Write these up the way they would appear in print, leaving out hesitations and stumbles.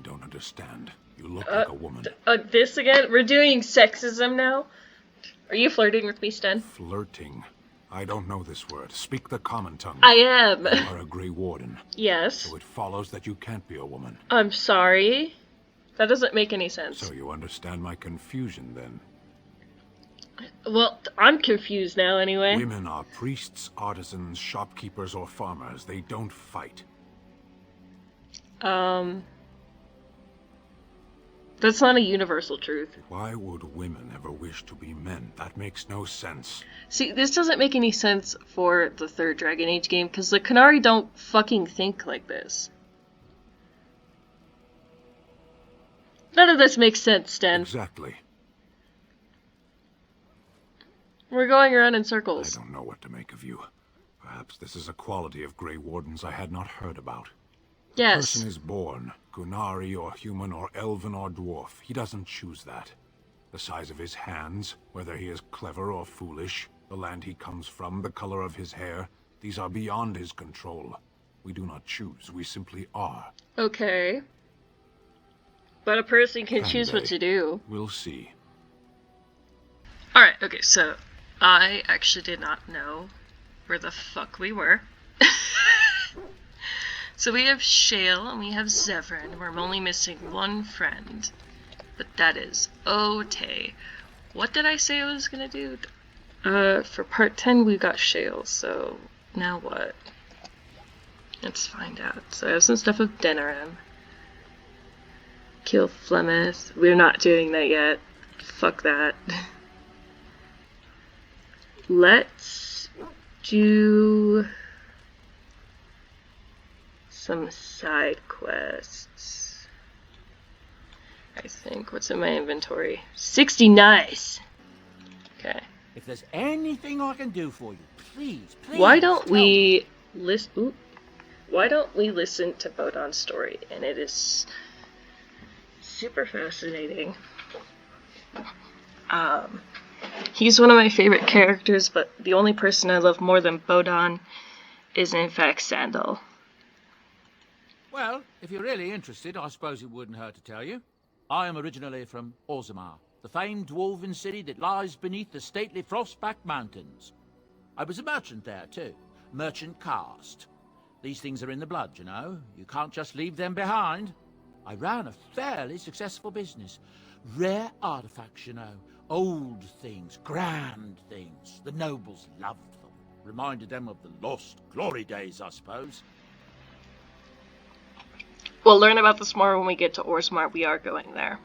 don't understand. You look like a woman. This again? We're doing sexism now? Are you flirting with me, Sten? Flirting. I don't know this word. Speak the common tongue. I am. You are a Grey Warden. Yes. So it follows that you can't be a woman. I'm sorry. That doesn't make any sense. So you understand my confusion, then? Well, I'm confused now, anyway. Women are priests, artisans, shopkeepers, or farmers. They don't fight. That's not a universal truth. Why would women ever wish to be men? That makes no sense. See, this doesn't make any sense for the third Dragon Age game, because the Qunari don't fucking think like this. None of this makes sense, Sten. Exactly. We're going around in I circles. don't know what to make of you. Perhaps this is a quality of Grey Wardens I had not heard about. Yes. A person is born, Qunari or human or elven or dwarf. He doesn't choose that. The size of his hands, whether he is clever or foolish, the land he comes from, the color of his hair, these are beyond his control. We do not choose, we simply are. Okay. But a person can choose what to do. We'll see. Alright, okay, so I actually did not know where the fuck we were. So we have Shale and we have Zevran. We're only missing one friend. But that is Ote. What did I say I was gonna do? For part 10 we got Shale, so now what? Let's find out. So I have some stuff of Denerim. Kill Flemeth. We're not doing that yet. Fuck that. Let's do some side quests. I think. What's in my inventory? 60 nice. Okay. If there's anything I can do for you, please. Why don't we listen? Why don't we listen to Bodon's story? And it is super fascinating. He's one of my favorite characters, but the only person I love more than Bodon is in fact Sandal. Well, if you're really interested, I suppose it wouldn't hurt to tell you. I am originally from Orzammar, the famed dwarven city that lies beneath the stately Frostback Mountains. I was a merchant there, too. Merchant caste. These things are in the blood, you know. You can't just leave them behind. I ran a fairly successful business. Rare artifacts, you know. Old things, grand things. The nobles loved them. Reminded them of the lost glory days, I suppose. We'll learn about this more when we get to Orzammar. We are going there.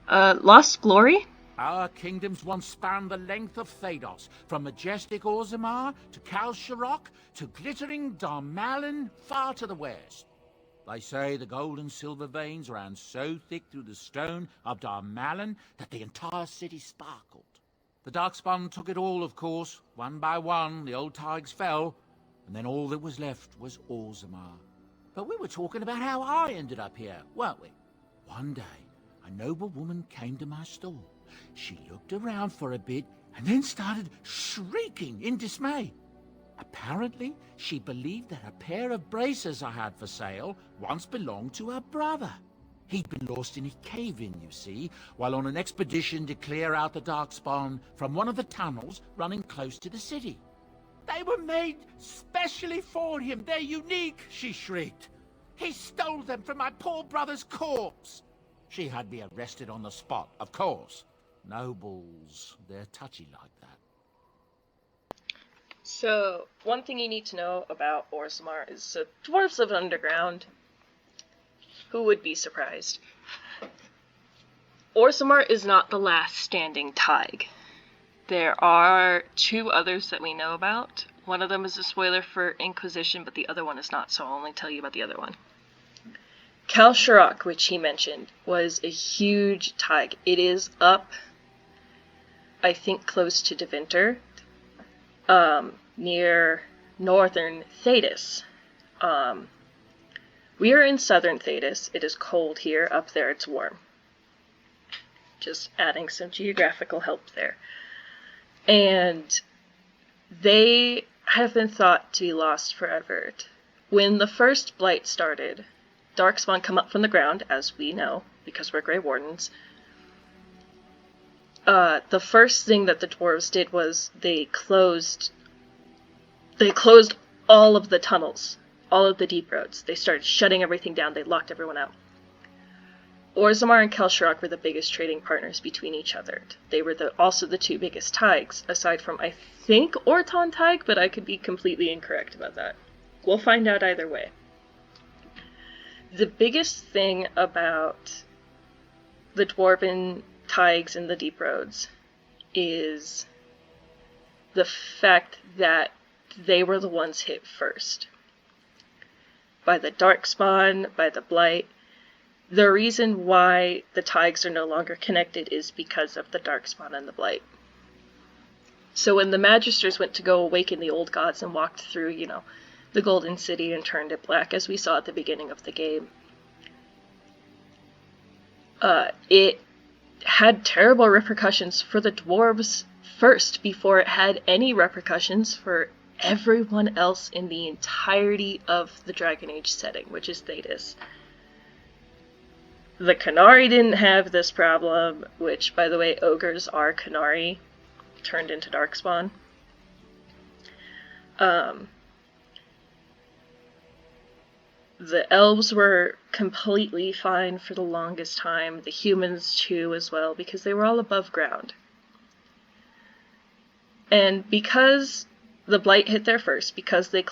Lost Glory? Our kingdoms once spanned the length of Phaedos, from majestic Orzammar to Kalsharok to glittering Darmalin far to the west. They say the gold and silver veins ran so thick through the stone of Darmalin that the entire city sparkled. The Darkspawn took it all, of course. One by one, the old tigers fell, and then all that was left was Orzammar. But we were talking about how I ended up here, weren't we? One day, a noble woman came to my store. She looked around for a bit and then started shrieking in dismay. Apparently, she believed that a pair of braces I had for sale once belonged to her brother. He'd been lost in a cave-in, you see, while on an expedition to clear out the Darkspawn from one of the tunnels running close to the city. They were made specially for him. They're unique, she shrieked. He stole them from my poor brother's corpse. She had me arrested on the spot, of course. Nobles, they're touchy like that. So, one thing you need to know about Orzammar is dwarves live underground. Who would be surprised? Orzammar is not the last standing Tig. There are two others that we know about. One of them is a spoiler for Inquisition, but the other one is not, so I'll only tell you about the other one. Kalsharok, which he mentioned, was a huge Tig. It is up, I think, close to Deventer, near northern Thedas. We are in southern Thedas. It is cold here. Up there it's warm. Just adding some geographical help there. And they have been thought to be lost forever. When the first Blight started, darkspawn come up from the ground, as we know, because we're Grey Wardens, the first thing that the dwarves did was they closed all of the tunnels, all of the deep roads. They started shutting everything down. They locked everyone out. Orzammar and Kel-Sharok were the biggest trading partners between each other. They were also the two biggest Taigs, aside from, I think, Orton Taig, but I could be completely incorrect about that. We'll find out either way. The biggest thing about the Dwarven Taigs in the Deep Roads is the fact that they were the ones hit first. By the Darkspawn, by the Blight. The reason why the Taigs are no longer connected is because of the Darkspawn and the Blight. So when the Magisters went to go awaken the old gods and walked through, the Golden City and turned it black, as we saw at the beginning of the game, it had terrible repercussions for the dwarves first, before it had any repercussions for everyone else in the entirety of the Dragon Age setting, which is Thedas. The Qunari didn't have this problem, which, by the way, ogres are Qunari turned into Darkspawn. The elves were completely fine for the longest time. The humans too as well, because they were all above ground. And because the Blight hit there first, because they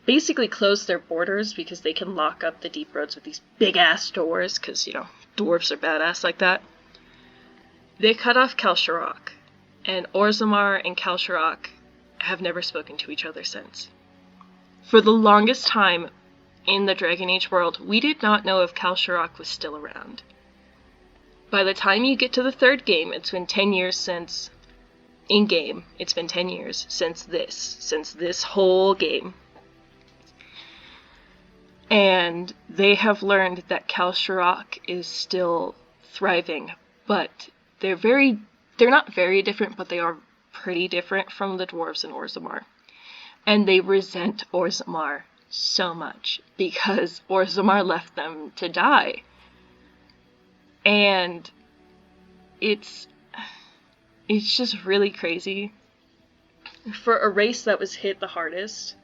basically closed their borders, because they can lock up the deep roads with these big ass doors, because, dwarves are badass like that. They cut off Kel-Sharok, and Orzammar and Kel-Sharok have never spoken to each other since. For the longest time in the Dragon Age world, we did not know if Kel-Sharok was still around. By the time you get to the third game, it's been 10 years since, in-game, it's been 10 years since this whole game. And they have learned that Kel-Sharok is still thriving, but they're not very different, but they are pretty different from the dwarves in Orzammar. And they resent Orzammar so much, because Orzammar left them to die. And it's just really crazy. For a race that was hit the hardest.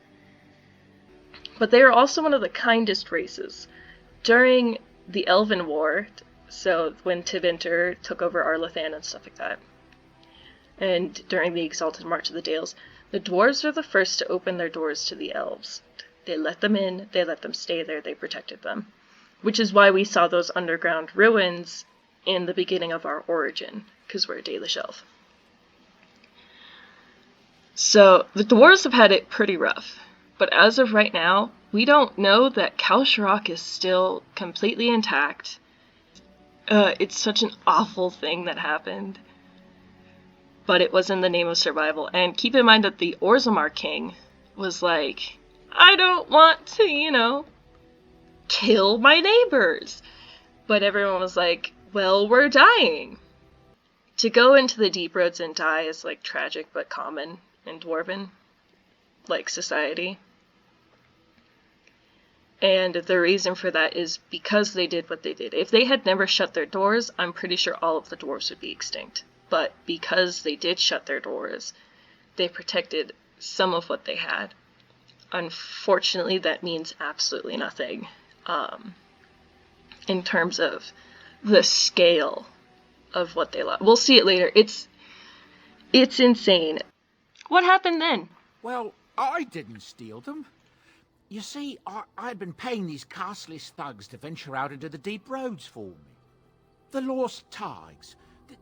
But they are also one of the kindest races. During the Elven War, so when Tevinter took over Arlathan and stuff like that, and during the Exalted March of the Dales, the dwarves were the first to open their doors to the elves. They let them in, they let them stay there, they protected them. Which is why we saw those underground ruins in the beginning of our origin, because we're a Dalish elf. So, the dwarves have had it pretty rough. But as of right now, we don't know that Kel-Sharok is still completely intact. It's such an awful thing that happened. But it was in the name of survival. And keep in mind that the Orzammar king was like, I don't want to, kill my neighbors. But everyone was like, well, we're dying. To go into the deep roads and die is tragic but common in Dwarven, society. And the reason for that is because they did what they did. If they had never shut their doors, I'm pretty sure all of the dwarves would be extinct. But because they did shut their doors, they protected some of what they had. Unfortunately, that means absolutely nothing in terms of the scale of what they lost. We'll see it later. It's insane. What happened then? Well, I didn't steal them. You see, I'd been paying these castless thugs to venture out into the deep roads for me. The lost Taigs.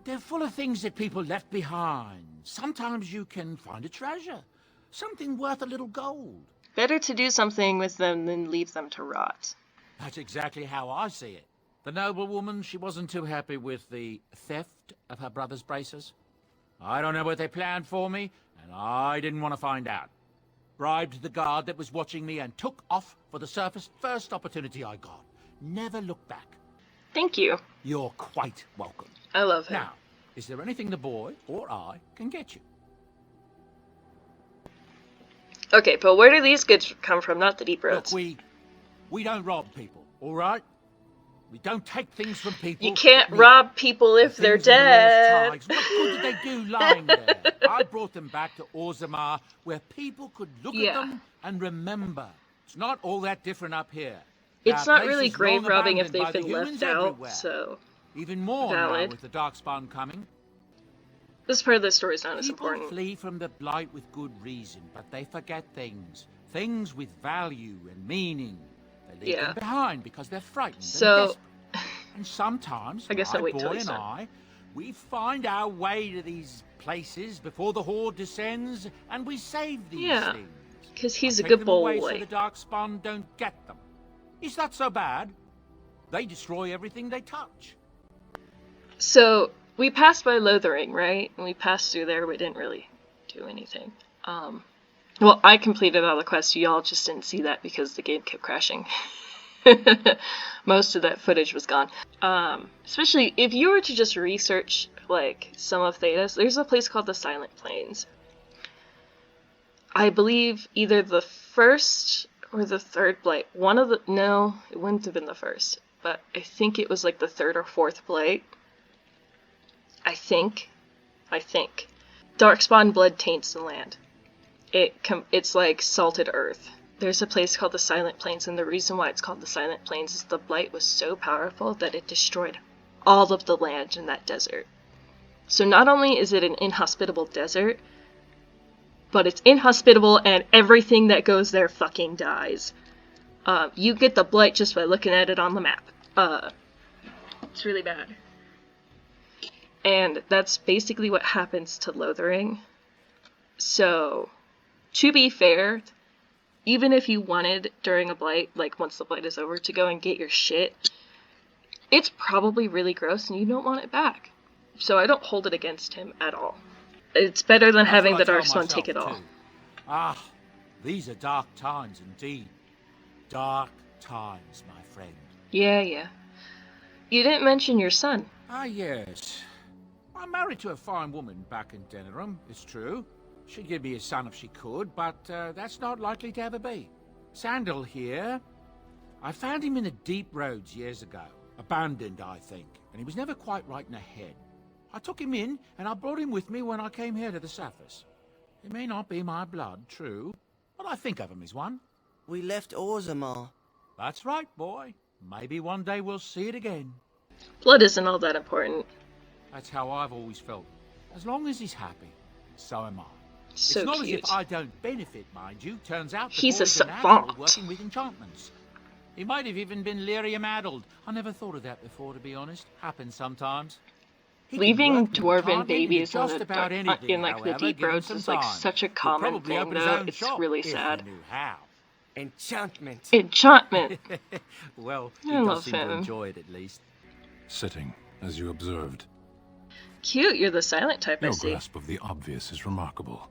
They're full of things that people left behind. Sometimes you can find a treasure. Something worth a little gold. Better to do something with them than leave them to rot. That's exactly how I see it. The noblewoman, she wasn't too happy with the theft of her brother's braces. I don't know what they planned for me, and I didn't want to find out. Bribed the guard that was watching me and took off for the surface first opportunity I got. Never looked back. Thank you. You're quite welcome. I love him. Now, is there anything the boy or I can get you? Okay, but where do these goods come from, not the deep roads? Look, We don't rob people, all right? We don't take things from people. You can't that need rob them. people if The they're things in the dead. lost tigers, what good did they do lying there? I brought them back to Orzammar, where people could look at Yeah. them and remember. It's not all that different up here. It's There are not really places grave long robbing if abandoned they've by the been humans left out, everywhere. so Even more valid. now with the Darkspawn coming. This part of the story's not as People important. flee from the Blight with good reason, but they forget things. Things with value and meaning. They leave Yeah. them behind because they're frightened So- and desperate. And sometimes, I guess my I'll wait till boy he's and done. I, we find our way to these places before the Horde descends, and we save these Yeah, things. 'cause he's I a take good them away boy. so the Darkspawn don't get them. Is that so bad? They destroy everything they touch. So, we passed by Lothering, right? And we passed through there, we didn't really do anything. Well, I completed all the quests, y'all just didn't see that because the game kept crashing. Most of that footage was gone. Especially if you were to just research, like, some of Thedas, there's a place called the Silent Plains. I believe either the first or the third Blight. No, it wouldn't have been the first. But I think it was like the third or fourth Blight. I think. Darkspawn blood taints the land. It's like salted earth. There's a place called the Silent Plains, and the reason why it's called the Silent Plains is the Blight was so powerful that it destroyed all of the land in that desert. So not only is it an inhospitable desert, but it's inhospitable and everything that goes there fucking dies. You get the Blight just by looking at it on the map. It's really bad. And that's basically what happens to Lothering. So, to be fair, even if you wanted during a Blight, like once the Blight is over, to go and get your shit, it's probably really gross and you don't want it back. So I don't hold it against him at all. It's better than That's having what the I tell Darkspawn take it myself, all. too. Ah, these are dark times indeed. Dark times, my friend. Yeah. You didn't mention your son. Ah, yes. I'm married to a fine woman back in Denerim, it's true. She'd give me a son if she could, but that's not likely to ever be. Sandal here. I found him in the deep roads years ago. Abandoned, I think, and he was never quite right in the head. I took him in, and I brought him with me when I came here to the surface. He may not be my blood, true, but I think of him as one. We left Orzammar. That's right, boy. Maybe one day we'll see it again. Blood isn't all that important. That's how I've always felt. As long as he's happy, so am I. So it's not cute. as if I don't benefit, mind you. Turns out the He's a boy's a natural savant. working with enchantments. He might have even been lyrium-addled. I never thought of that before, to be honest. Happens sometimes. He can Leaving work with dwarven enchantment babies into on just the about anything, in like the however, deep give him roads some is like time. such a He'd common probably thing open his though. own It's shop really if he sad. knew how. Enchantment. Enchantment. Well, he I does love seem to him. enjoy it at least. Sitting, as you observed. Cute. You're the silent type. I Your see. grasp of the obvious is remarkable.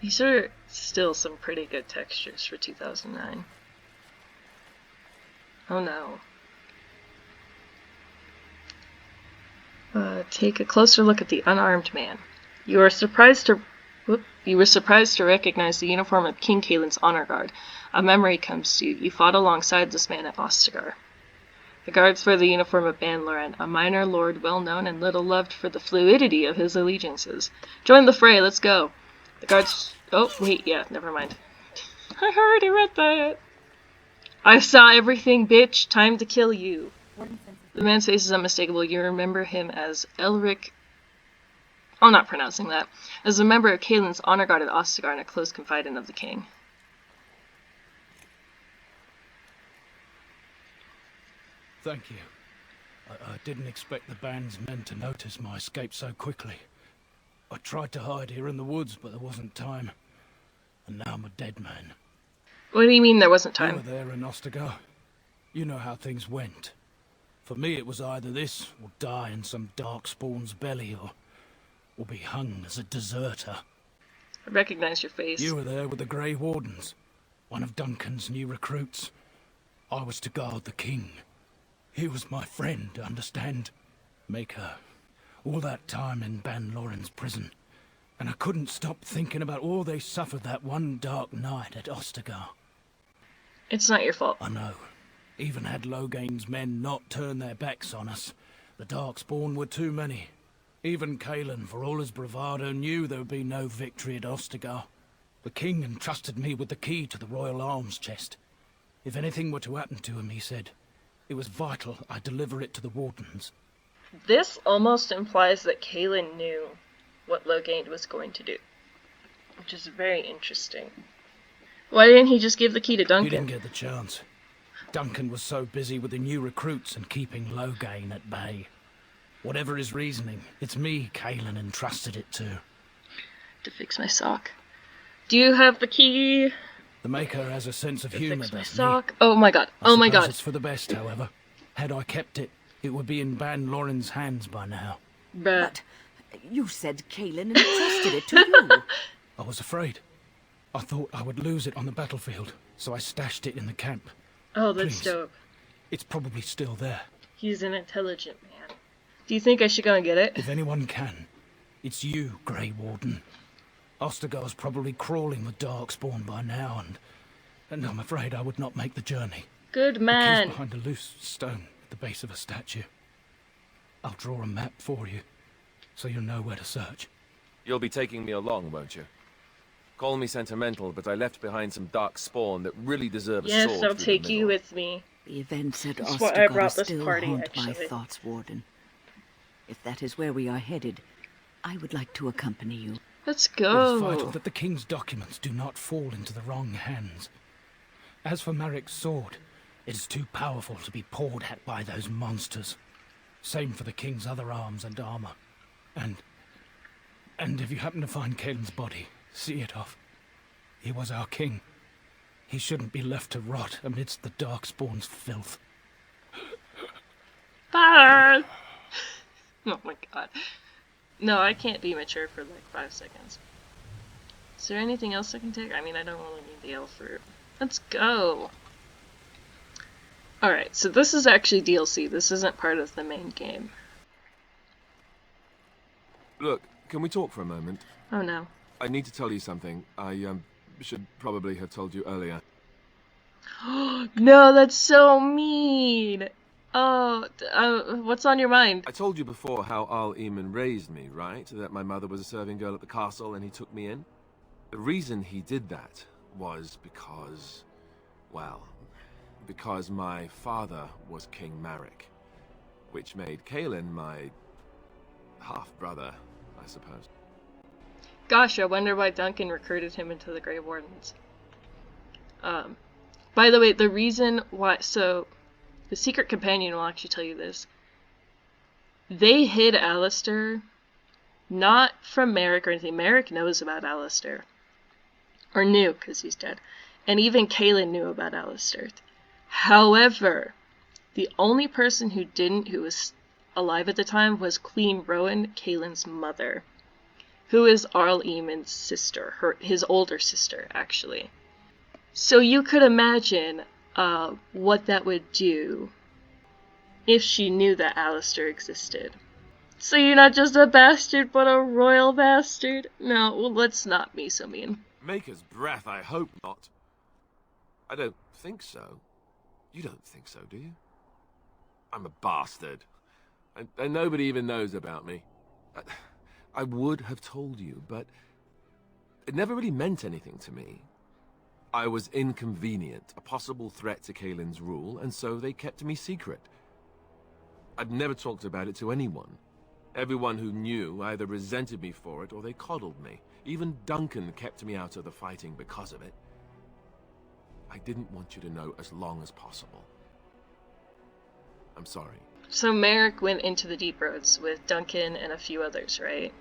These are still some pretty good textures for 2009. Oh no. Take a closer look at the unarmed man. You were surprised to recognize the uniform of King Kaelin's honor guard. A memory comes to you. You fought alongside this man at Ostagar. The guards wear the uniform of Ban Loren, a minor lord well known and little loved for the fluidity of his allegiances. Join the fray, let's go. The guards... Oh, wait, yeah, never mind. I already read that. I saw everything, bitch. Time to kill you. The man's face is unmistakable. You remember him as Elric... I'm not pronouncing that. As a member of Kaelin's honor guard at Ostagar and a close confidant of the king. Thank you. I didn't expect the band's men to notice my escape so quickly. I tried to hide here in the woods, but there wasn't time. And now I'm a dead man. What do you mean there wasn't You time? were there in Ostagar. You know how things went. For me, it was either this, or die in some darkspawn's belly, or be hung as a deserter. I recognize your face. You were there with the Grey Wardens, one of Duncan's new recruits. I was to guard the king. He was my friend, understand? Maker. All that time in Ban Loren's prison. And I couldn't stop thinking about all they suffered that one dark night at Ostagar. It's not your fault. I know. Even had Logain's men not turned their backs on us, the Darkspawn were too many. Even Kalen, for all his bravado, knew there would be no victory at Ostagar. The king entrusted me with the key to the royal arms chest. If anything were to happen to him, he said, it was vital I deliver it to the wardens. This almost implies that Kalen knew what Logain was going to do, which is very interesting. Why didn't he just give the key to Duncan? He didn't get the chance. Duncan was so busy with the new recruits and keeping Logain at bay. Whatever his reasoning, it's me Kalen entrusted it to. To fix my sock. Do you have the key? The Maker has a sense of To humour, fix my doesn't sock. Oh my god. he? Oh my I suppose god. it's for the best, however. Had I kept it, it would be in Ban Lauren's hands by now. But You said Kalen entrusted it to you. I was afraid. I thought I would lose it on the battlefield, so I stashed it in the camp. oh, that's Please. dope. It's probably still there. He's an intelligent man. Do you think I should go and get it? If anyone can, it's you, Grey Warden. Ostagar's probably crawling with Darkspawn by now, and I'm afraid I would not make the journey. Good The key's man. behind a loose stone at the base of a statue. I'll draw a map for you, so you'll know where to search. You'll be taking me along, won't you? Call me sentimental, but I left behind some dark spawn that really deserve a sword Yes, I'll through take the you middle. with me. The events at That's why I Ostagar brought this still party, haunt my actually. thoughts, Warden. If that is where we are headed, I would like to accompany you. Let's It is vital go. that the king's documents do not fall into the wrong hands. As for Marek's sword, it is too powerful to be pawed at by those monsters. Same for the king's other arms and armor. And if you happen to find Kalen's body, see it off. He was our king. He shouldn't be left to rot amidst the Darkspawn's filth. Bye. Oh my god. No, I can't be mature for like 5 seconds. Is there anything else I can take? I mean, I don't really need the elf fruit. Let's go. Alright, so this is actually DLC. This isn't part of the main game. Look, can we talk for a moment? Oh no. I need to tell you something. I should probably have told you earlier. No, that's so mean. Oh, what's on your mind? I told you before how Al Eamon raised me, right? That my mother was a serving girl at the castle and he took me in. The reason he did that was because, well, because my father was King Marek, which made Kalen my half-brother, I suppose. Gosh, I wonder why Duncan recruited him into the Grey Wardens. By the way, the reason why, so, the Secret Companion will actually tell you this. They hid Alistair, not from Marek or anything. Marek knows about Alistair. Or knew, because he's dead. And even Kalen knew about Alistair. However, the only person who didn't, who was alive at the time, was Queen Rowan, Kalen's mother. Who is Arl Eamon's sister, his older sister, actually. So you could imagine what that would do if she knew that Alistair existed. So you're not just a bastard, but a royal bastard? No, well, let's not be so mean. Maker's breath, I hope not. I don't think so. You don't think so, do you? I'm a bastard. And nobody even knows about me. I would have told you, but it never really meant anything to me. I was inconvenient, a possible threat to Kalen's rule, and so they kept me secret. I'd never talked about it to anyone. Everyone who knew either resented me for it or they coddled me. Even Duncan kept me out of the fighting because of it. I didn't want you to know as long as possible. I'm sorry. So Marek went into the Deep Roads with Duncan and a few others, right?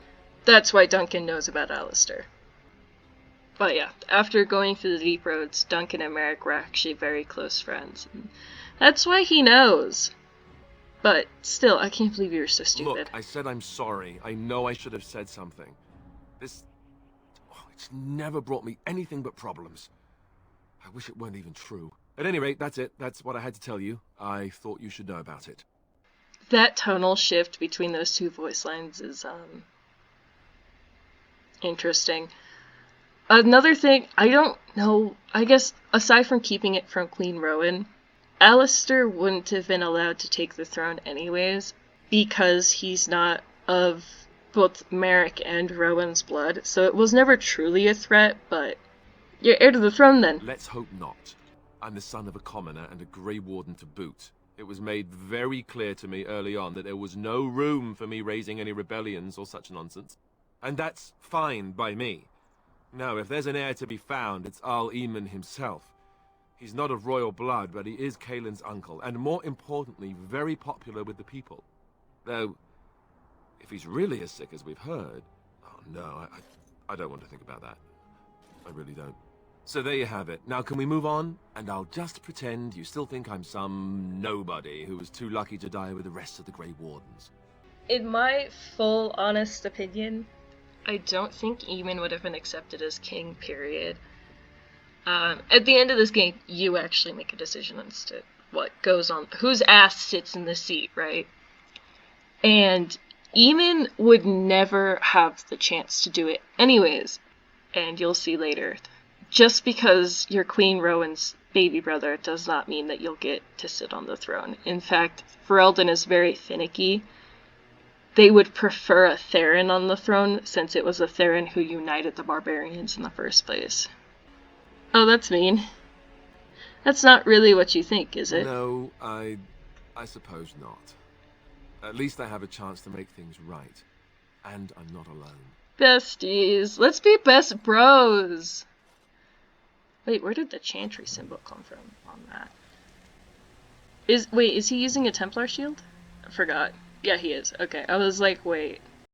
That's why Duncan knows about Alistair. But yeah, after going through the Deep Roads, Duncan and Marek were actually very close friends. And that's why he knows. But still, I can't believe you were so stupid. Look, I said I'm sorry. I know I should have said something. It's never brought me anything but problems. I wish it weren't even true. At any rate, that's it. That's what I had to tell you. I thought you should know about it. That tonal shift between those two voice lines is Interesting. Another thing, I don't know, I guess aside from keeping it from Queen Rowan, Alistair wouldn't have been allowed to take the throne anyways, because he's not of both Merrick and Rowan's blood, so it was never truly a threat, but you're heir to the throne then. Let's hope not. I'm the son of a commoner and a Grey Warden to boot. It was made very clear to me early on that there was no room for me raising any rebellions or such nonsense. And that's fine by me. No, if there's an heir to be found, it's Arl Eamon himself. He's not of royal blood, but he is Kaelin's uncle, and more importantly, very popular with the people. Though, if he's really as sick as we've heard... Oh no, I don't want to think about that. I really don't. So there you have it. Now can we move on? And I'll just pretend you still think I'm some nobody who was too lucky to die with the rest of the Grey Wardens. In my full, honest opinion, I don't think Eamon would have been accepted as king, period. At the end of this game, you actually make a decision as to what goes on, whose ass sits in the seat, right? And Eamon would never have the chance to do it anyways, and you'll see later. Just because you're Queen Rowan's baby brother does not mean that you'll get to sit on the throne. In fact, Ferelden is very finicky. They would prefer a Theron on the throne, since it was a Theron who united the barbarians in the first place. Oh, that's mean. That's not really what you think, is it? No, I suppose not. At least I have a chance to make things right. And I'm not alone. Besties, let's be best bros! Wait, where did the Chantry symbol come from on that? Is he using a Templar shield? I forgot. Yeah, he is. Okay, I was like, wait.